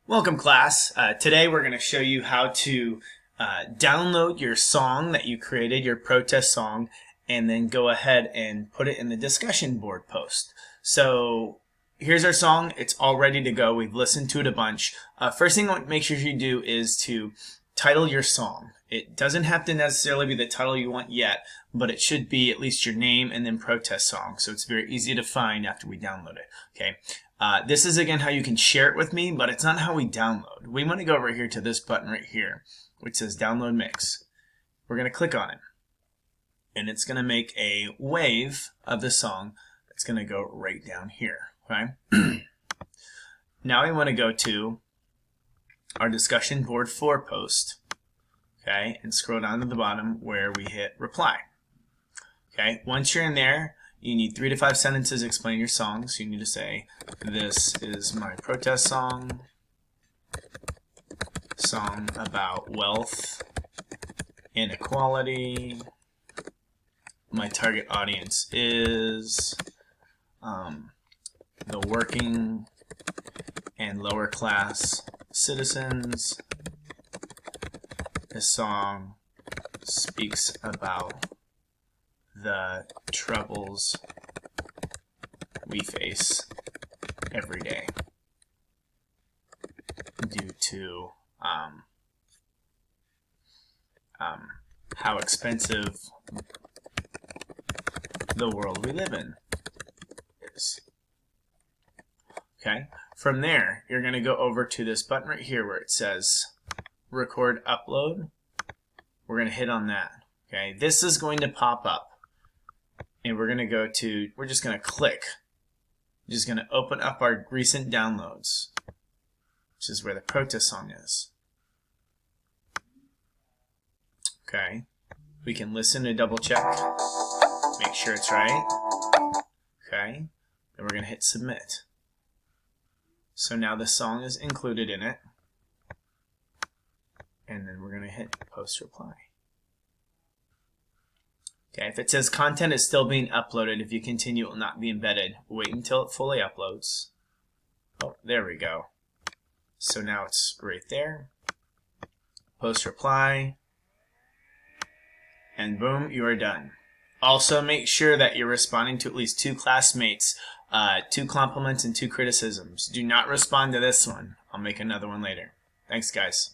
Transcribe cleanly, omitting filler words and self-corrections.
Welcome, class. Today we're going to show you how to download your song that you created, your protest song, and then go ahead and put it in the discussion board post. So here's our song. It's all ready to go. We've listened to it a bunch. First thing I want to make sure you do is to title your song. It doesn't have to necessarily be the title you want yet, but it should be at least your name and then protest song. So it's very easy to find after we download it. Okay. This is again how you can share it with me, but it's not how we download. We want to go over here to this button right here, which says download mix. We're going to click on it, and it's going to make a wave of the song that's going to go right down here. Okay. Now we want to go to our discussion board 4 post, okay, and scroll down to the bottom where we hit reply. Okay, once you're in there, you need 3 to 5 sentences explaining your song. So you need to say, this is my protest song about wealth inequality. My target audience is the working and lower class citizens. This song speaks about the troubles we face every day due to how expensive the world we live in is. Okay, from there you're going to go over to this button right here where it says record upload. We're going to hit on that. Okay, this is going to pop up, and we're going to go to, we're just going to click. We're just going to open up our recent downloads, which is where the protest song is. Okay, we can listen to double check, make sure it's right. Okay, then we're going to hit submit. So now the song is included in it, and then we're going to hit post reply. Okay, if it says content is still being uploaded, if you continue, it will not be embedded. Wait until it fully uploads. Oh, there we go. So now it's right there. Post reply. And boom, you are done. Also, make sure that you're responding to at least 2 classmates, 2 compliments and 2 criticisms. Do not respond to this one. I'll make another one later. Thanks, guys.